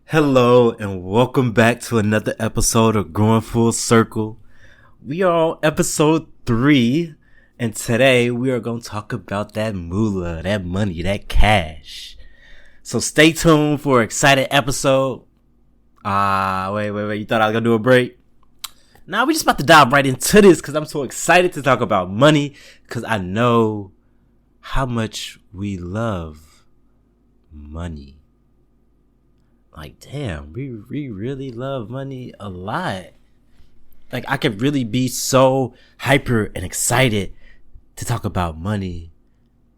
Hello and welcome back to another episode of Growing Full Circle. We are on episode 3 and today we are going to talk about that Mula, that money, that cash. So stay tuned for an exciting episode. Wait, you thought I was going to do a break? Nah, we're just about to dive right into this because I'm so excited to talk about money because I know how much we love money. Like, damn, we really love money a lot. Like, I could really be so hyper and excited to talk about money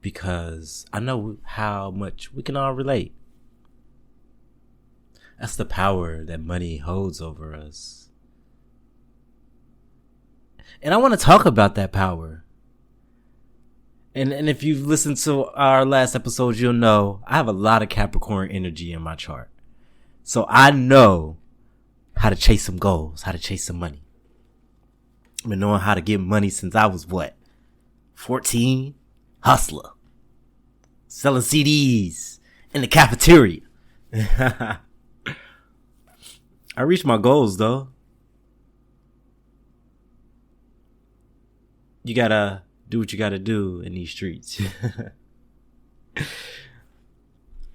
because I know how much we can all relate. That's the power that money holds over us. And I want to talk about that power. And if you've listened to our last episodes, you'll know I have a lot of Capricorn energy in my chart. So I know how to chase some goals, how to chase some money. I've been knowing how to get money since I was 14? Hustler. Selling CDs in the cafeteria. I reached my goals though. You gotta do what you gotta do in these streets.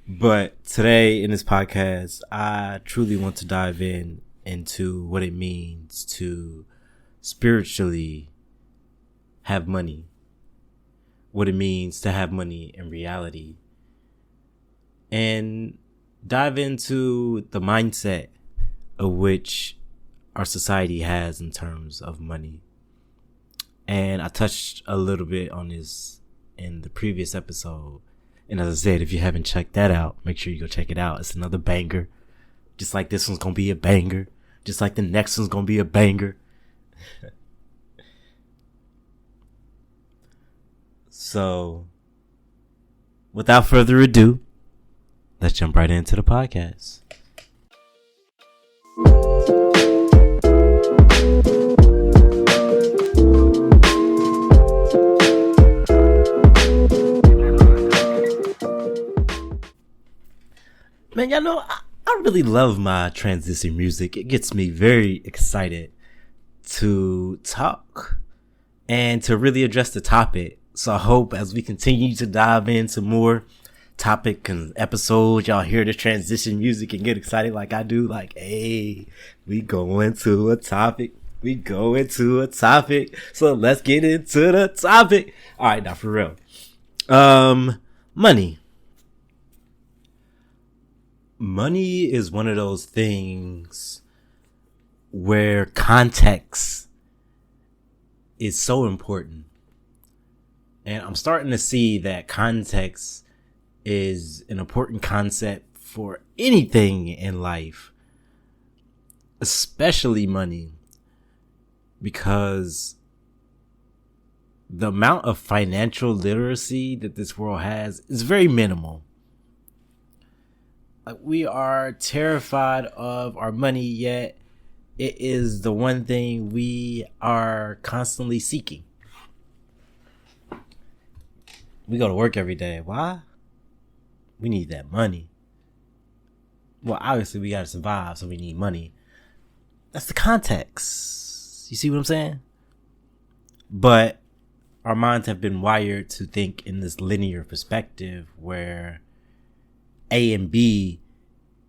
But today in this podcast, I truly want to dive into what it means to spiritually have money, what it means to have money in reality, and dive into the mindset of which our society has in terms of money. And I touched a little bit on this in the previous episode. And as I said, if you haven't checked that out, make sure you go check it out. It's another banger. Just like this one's going to be a banger. Just like the next one's going to be a banger. So, without further ado, let's jump right into the podcast. Man, y'all know, I really love my transition music. It gets me very excited to talk and to really address the topic. So I hope as we continue to dive into more topic and episodes, y'all hear the transition music and get excited like I do. Like, hey, we go into a topic. So let's get into the topic. All right, now for real. Money. Money is one of those things where context is so important. And I'm starting to see that context is an important concept for anything in life, especially money, because the amount of financial literacy that this world has is very minimal. Like, we are terrified of our money, yet it is the one thing we are constantly seeking. We go to work every day. Why? We need that money. Well, obviously we gotta survive, so we need money. That's the context. You see what I'm saying? But our minds have been wired to think in this linear perspective where A and B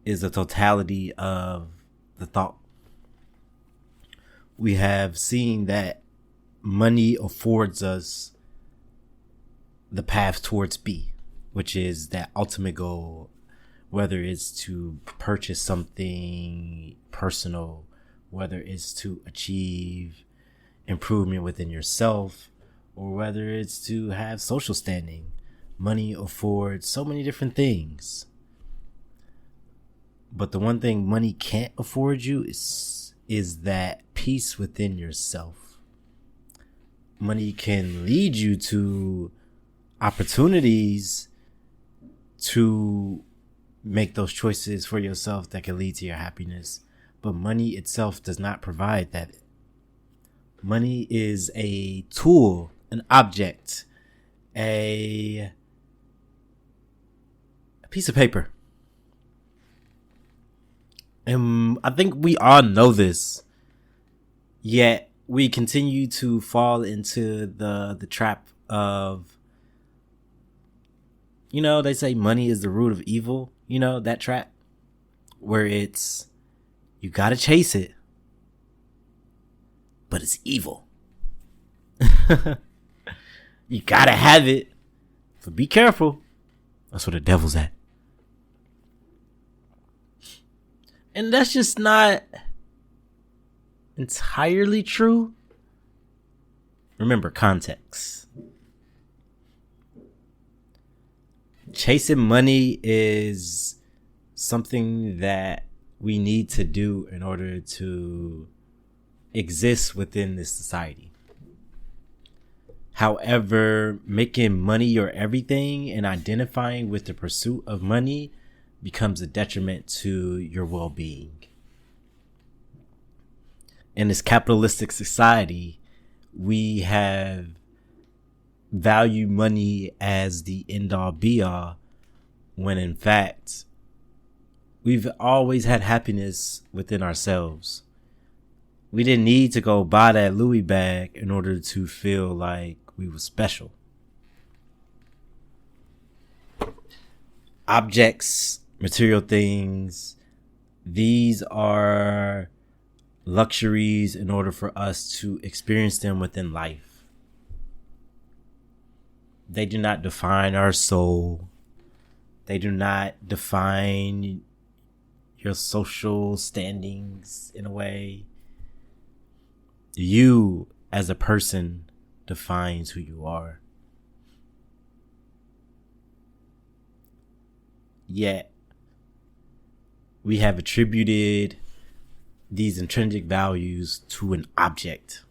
is the totality of the thought. We have seen that money affords us the path towards B, which is that ultimate goal, whether it's to purchase something personal, whether it's to achieve improvement within yourself, or whether it's to have social standing. Money affords so many different things. But the one thing money can't afford you is that peace within yourself. money can lead you to opportunities to make those choices for yourself that can lead to your happiness. But money itself does not provide that. Money is a tool, an object, a piece of paper. And I think we all know this, yet we continue to fall into the trap of, they say money is the root of evil, that trap where it's, you gotta chase it, but it's evil. You gotta have it, but be careful. That's where the devil's at. And that's just not entirely true. Remember context. Chasing money is something that we need to do in order to exist within this society. However, making money your everything and identifying with the pursuit of money becomes a detriment to your well-being. In this capitalistic society, we have valued money as the end-all be-all, when in fact, we've always had happiness within ourselves. We didn't need to go buy that Louis bag in order to feel like we were special. Objects, material things, these are luxuries in order for us to experience them within life. They do not define our soul. They do not define your social standings in a way. You as a person defines who you are. Yet, we have attributed these intrinsic values to an object.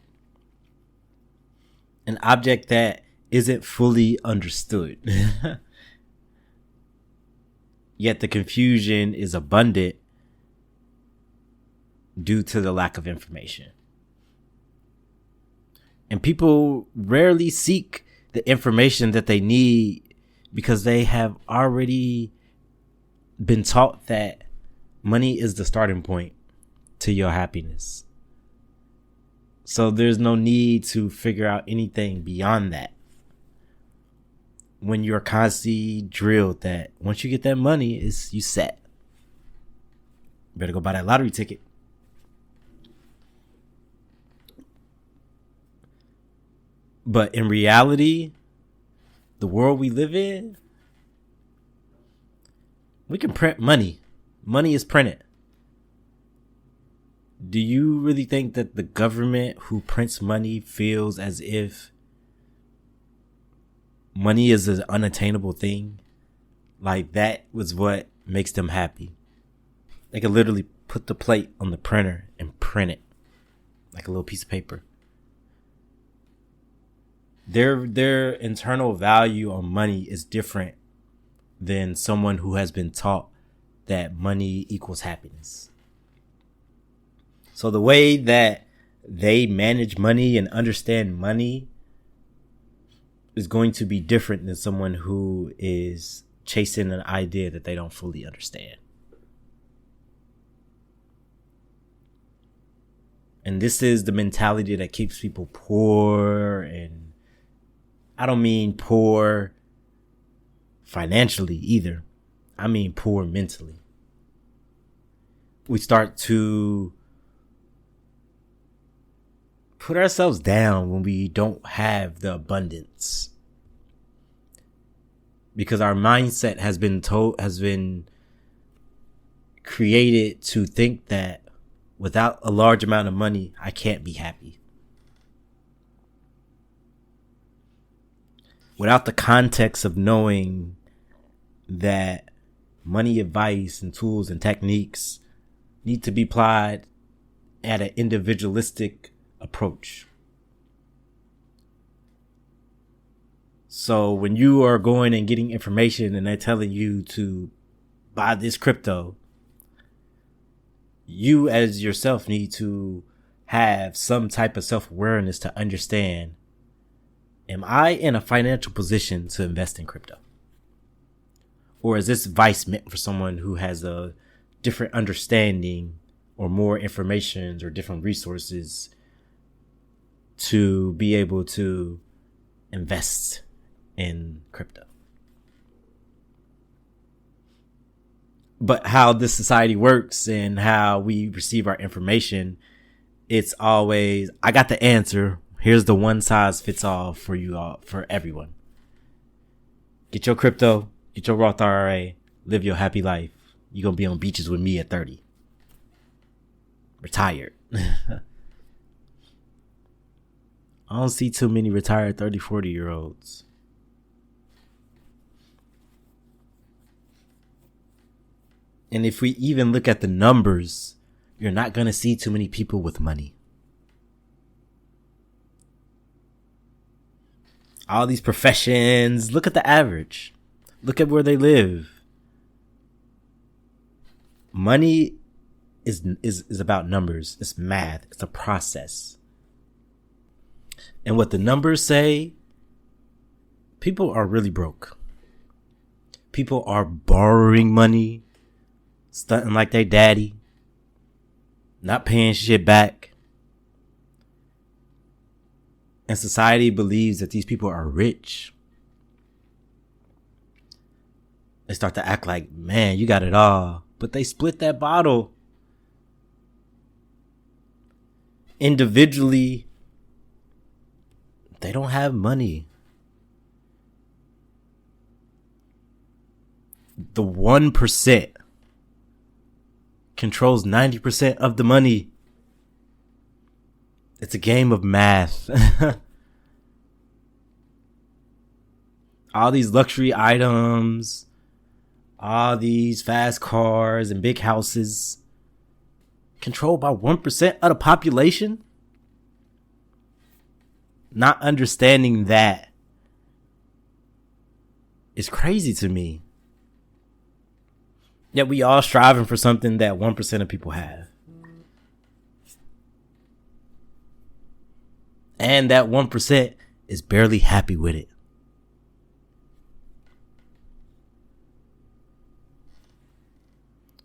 An object that isn't fully understood. Yet the confusion is abundant due to the lack of information. And people rarely seek the information that they need because they have already been taught that money is the starting point to your happiness. So there's no need to figure out anything beyond that. When you're constantly drilled that once you get that money, you set. You better go buy that lottery ticket. But in reality, the world we live in, we can print money. Money is printed. Do you really think that the government who prints money feels as if money is an unattainable thing? Like that was what makes them happy. They could literally put the plate on the printer and print it like a little piece of paper. Their internal value on money is different than someone who has been taught that money equals happiness. So the way that they manage money and understand money is going to be different than someone who is chasing an idea that they don't fully understand. And this is the mentality that keeps people poor, and I don't mean poor financially either. I mean poor mentally. We start to put ourselves down when we don't have the abundance, because our mindset has been created to think that without a large amount of money, I can't be happy. Without the context of knowing that money advice and tools and techniques need to be applied at an individualistic approach. So when you are going and getting information and they're telling you to buy this crypto, you as yourself need to have some type of self-awareness to understand, am I in a financial position to invest in crypto? Or is this advice meant for someone who has a different understanding or more information or different resources to be able to invest in crypto? But how this society works and how we receive our information, it's always, I got the answer. Here's the one size fits all for you all, for everyone. Get your crypto, get your Roth IRA, live your happy life. You're going to be on beaches with me at 30. Retired. I don't see too many retired 30, 40-year-olds. And if we even look at the numbers, you're not going to see too many people with money. All these professions, look at the average. Look at where they live. Money is about numbers. It's math. It's a process. And what the numbers say, people are really broke. People are borrowing money, stunting like they daddy, not paying shit back. And society believes that these people are rich. They start to act like, man, you got it all. But they split that bottle. Individually, they don't have money. The 1% controls 90% of the money. It's a game of math. All these luxury items, all these fast cars and big houses, controlled by 1% of the population. Not understanding that is crazy to me. Yet we all striving for something that 1% of people have. And that 1% is barely happy with it.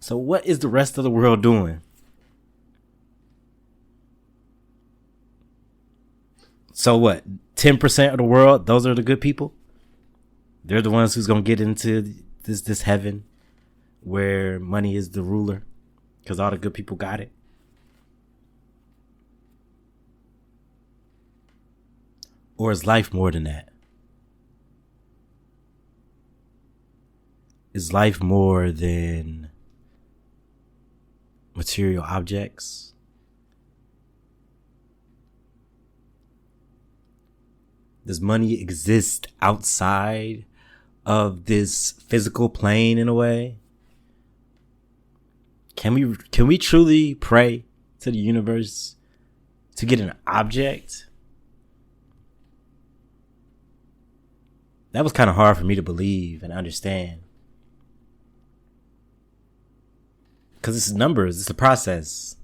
So what is the rest of the world doing? So what? 10% of the world, those are the good people? They're the ones who's going to get into this heaven where money is the ruler because all the good people got it. Or is life more than that? Is life more than material objects? Does money exist outside of this physical plane in a way? Can we truly pray to the universe to get an object? That was kind of hard for me to believe and understand. Because it's numbers, it's a process.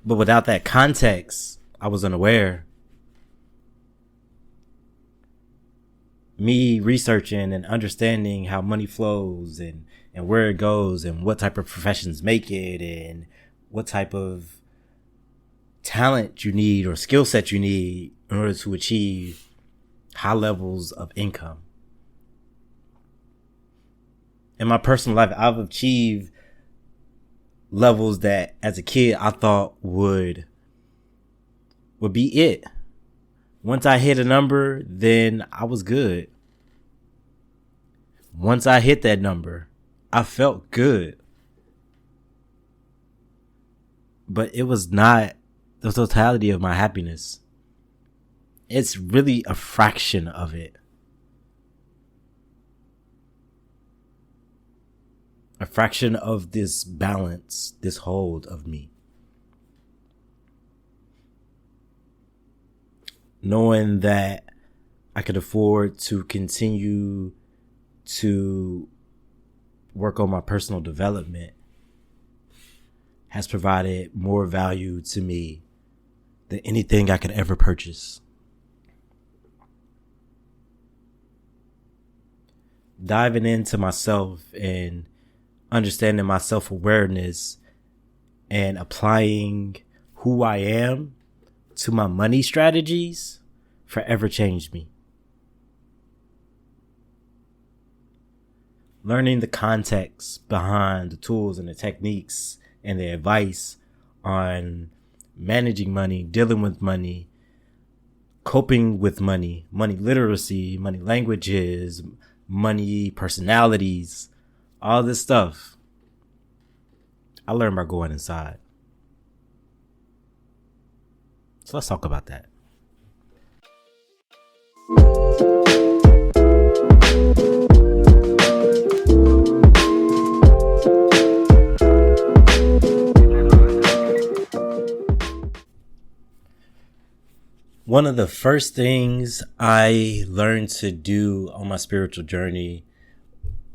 But without that context, I was unaware. Me researching and understanding how money flows and where it goes and what type of professions make it and what type of talent you need or skill set you need in order to achieve high levels of income. In my personal life, I've achieved levels that as a kid I thought would be it. Once I hit a number, then I was good. Once I hit that number, I felt good. But it was not the totality of my happiness. It's really a fraction of it. A fraction of this balance, this hold of me. knowing that I could afford to continue to work on my personal development has provided more value to me than anything I could ever purchase. Diving into myself and understanding my self-awareness and applying who I am to my money strategies forever changed me. Learning the context behind the tools and the techniques and the advice on managing money, dealing with money, coping with money, money literacy, money languages, money personalities, all this stuff I learned by going inside. So let's talk about that. One of the first things I learned to do on my spiritual journey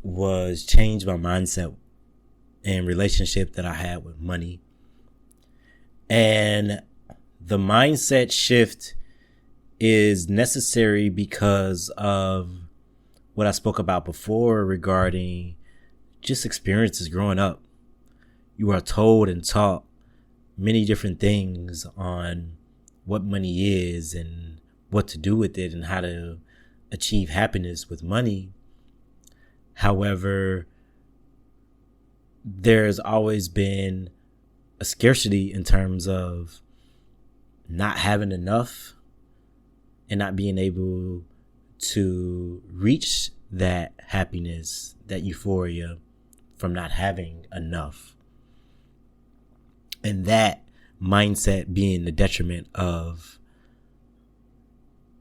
was change my mindset and relationship that I had with money. And the mindset shift is necessary because of what I spoke about before regarding just experiences growing up. You are told and taught many different things on what money is and what to do with it and how to achieve happiness with money. However, there's always been a scarcity in terms of not having enough and not being able to reach that happiness, that euphoria from not having enough. And that mindset being the detriment of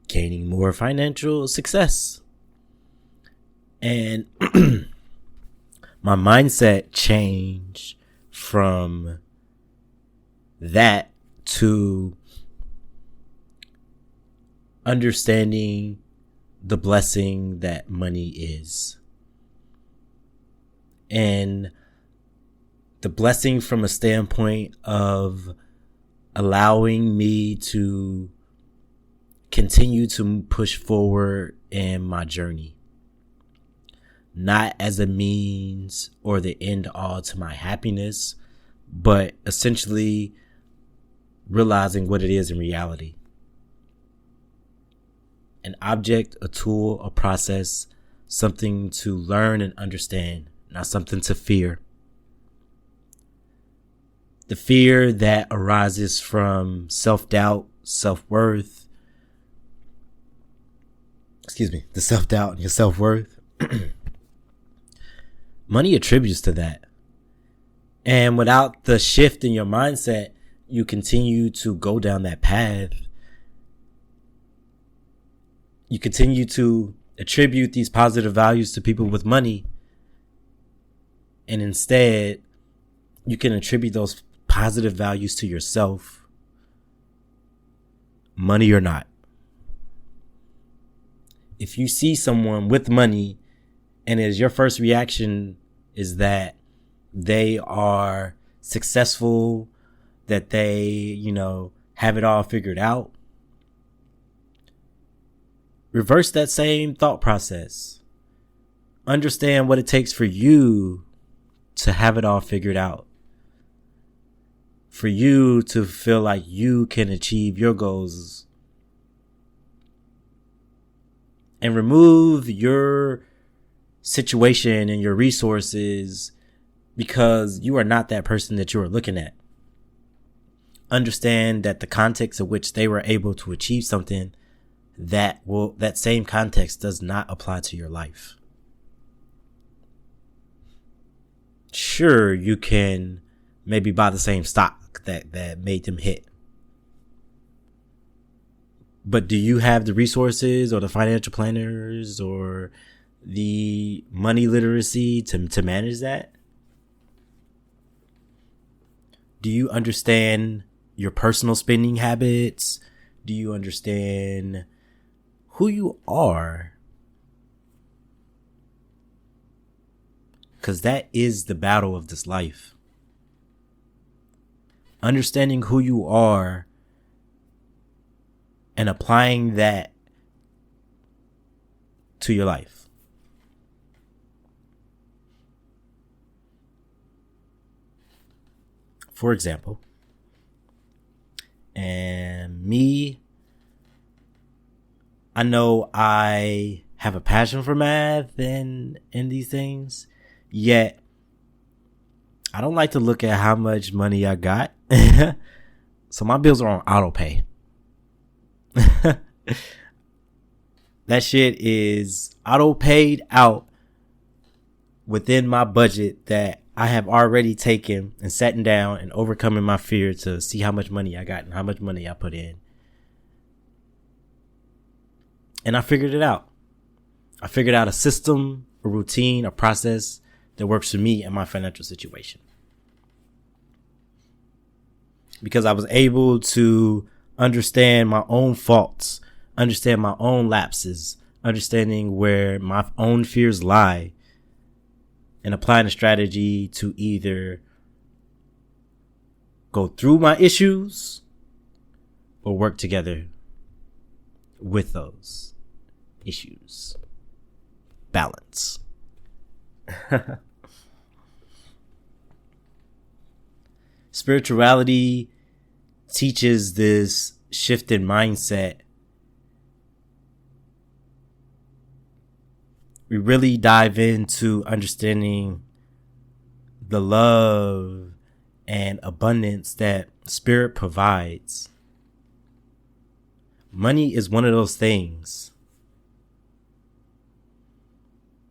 gaining more financial success. And my mindset changed from that to understanding the blessing that money is. And the blessing from a standpoint of allowing me to continue to push forward in my journey. Not as a means or the end all to my happiness, but essentially realizing what it is in reality. An object, a tool, a process, something to learn and understand, not something to fear. The fear that arises from self-doubt, self-worth. The self-doubt and your self-worth. Money attributes to that. And without the shift in your mindset, you continue to go down that path. You continue to attribute these positive values to people with money. And instead, you can attribute those positive values to yourself, money or not. If you see someone with money and as your first reaction is that they are successful, that they, have it all figured out, reverse that same thought process. Understand what it takes for you to have it all figured out. For you to feel like you can achieve your goals. And remove your situation and your resources because you are not that person that you are looking at. Understand that the context in which they were able to achieve something, that same context does not apply to your life. Sure, you can maybe buy the same stock that made them hit. But do you have the resources or the financial planners or the money literacy to manage that? Do you understand your personal spending habits? Do you understand who you are? Because that is the battle of this life. Understanding who you are and applying that to your life. For example, and me, I know I have a passion for math and these things, yet I don't like to look at how much money I got. So my bills are on auto pay. That shit is auto paid out within my budget that I have already taken and sat down and overcoming my fear to see how much money I got and how much money I put in. And I figured it out. I figured out a system, a routine, a process that works for me and my financial situation. Because I was able to understand my own faults, understand my own lapses, understanding where my own fears lie, and applying a strategy to either go through my issues or work together with those issues. Balance. Spirituality teaches this shift in mindset. We really dive into understanding the love and abundance that spirit provides. Money is one of those things.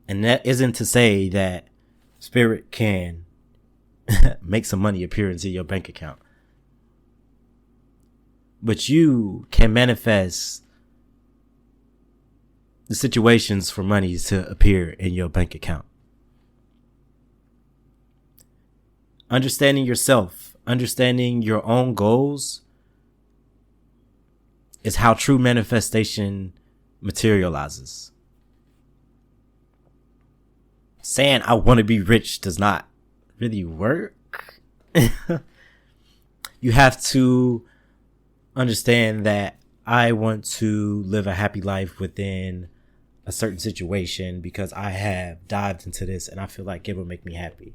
And that isn't to say that spirit can make some money appear into your bank account. But you can manifest the situations for money to appear in your bank account. Understanding yourself, understanding your own goals is how true manifestation materializes. Saying I want to be rich does not really work. You have to understand that I want to live a happy life within a certain situation because I have dived into this and I feel like it will make me happy.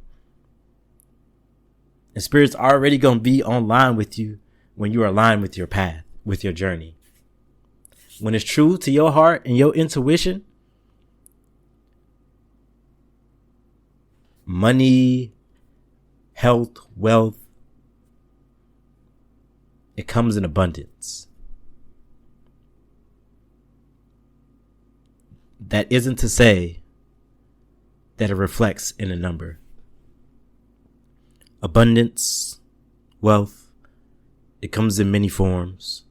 And spirit's already going to be online with you when you are aligned with your path, with your journey. When it's true to your heart and your intuition, money, health, wealth, it comes in abundance. That isn't to say that it reflects in a number. Abundance, wealth, it comes in many forms.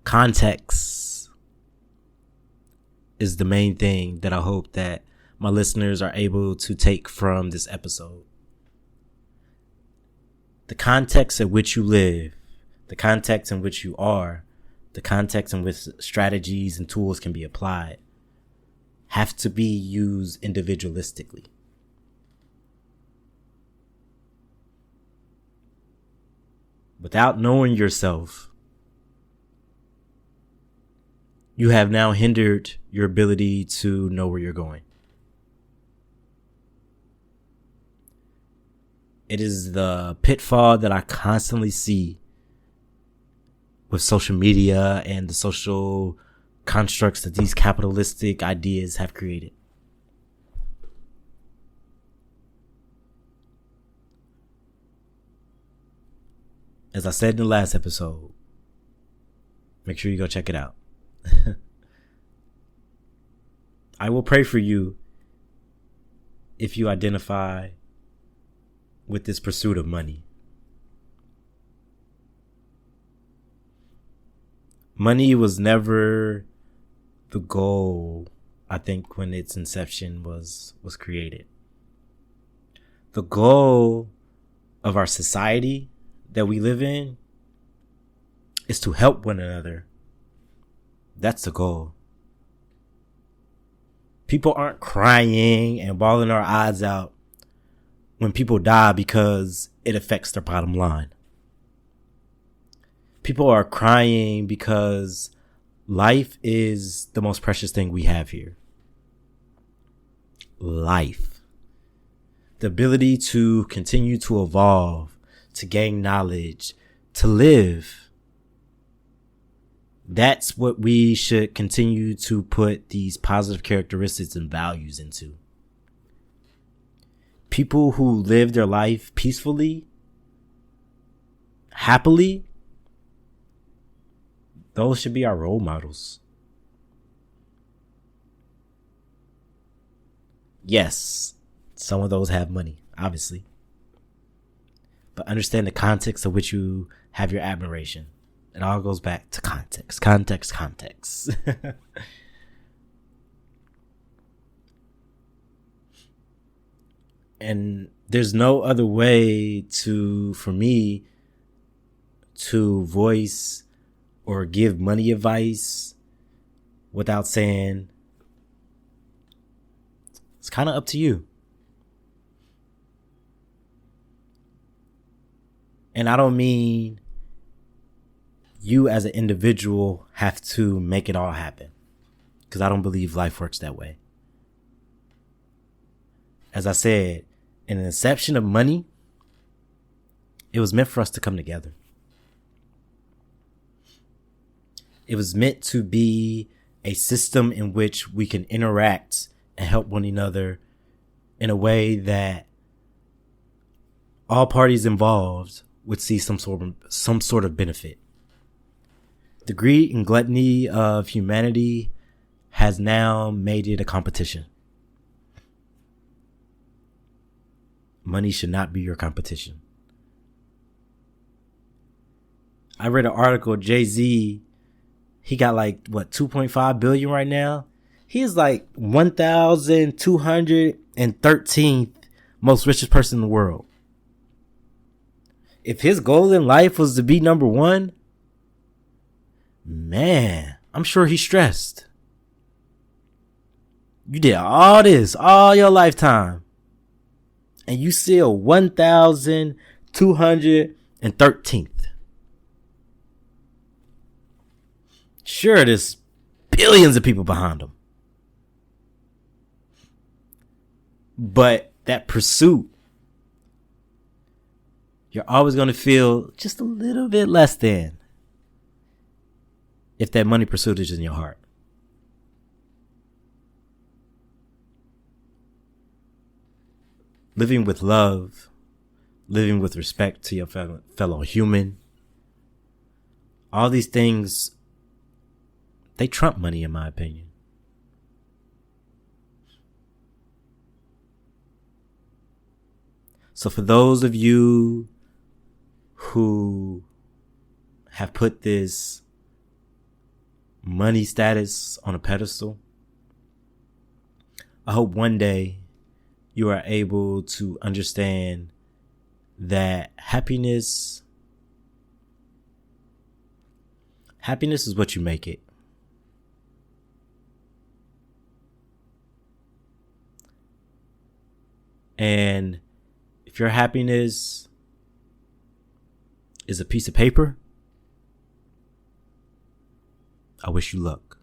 Context is the main thing that I hope that my listeners are able to take from this episode. The context in which you live, the context in which you are, the context in which strategies and tools can be applied have to be used individualistically. Without knowing yourself, you have now hindered your ability to know where you're going. It is the pitfall that I constantly see with social media and the social constructs that these capitalistic ideas have created. As I said in the last episode, make sure you go check it out. I will pray for you if you identify with this pursuit of money. Money was never the goal, I think, when its inception was created. The goal of our society that we live in is to help one another. That's the goal. People aren't crying and bawling their eyes out when people die because it affects their bottom line. People are crying because life is the most precious thing we have here. Life. The ability to continue to evolve, to gain knowledge, to live. That's what we should continue to put these positive characteristics and values into. People who live their life peacefully, happily, those should be our role models. Yes, some of those have money, obviously. But understand the context of which you have your admiration. It all goes back to context. And there's no other way for me to voice or give money advice without saying, it's kind of up to you. And I don't mean you as an individual have to make it all happen, because I don't believe life works that way. As I said, in the inception of money, it was meant for us to come together. It was meant to be a system in which we can interact and help one another in a way that all parties involved would see some sort of benefit. The greed and gluttony of humanity has now made it a competition. Money should not be your competition. I read an article, Jay-Z, he got like, 2.5 billion right now? He is like 1,213th most richest person in the world. If his goal in life was to be number one, man, I'm sure he's stressed. You did all this, all your lifetime, and you still 1,213th. Sure, there's billions of people behind him. But that pursuit, you're always going to feel just a little bit less than if that money pursuit is in your heart. Living with love, living with respect to your fellow human, all these things, they trump money in my opinion. So for those of you who have put this money status on a pedestal, I hope one day you are able to understand that happiness is what you make it. And if your happiness is a piece of paper, I wish you luck.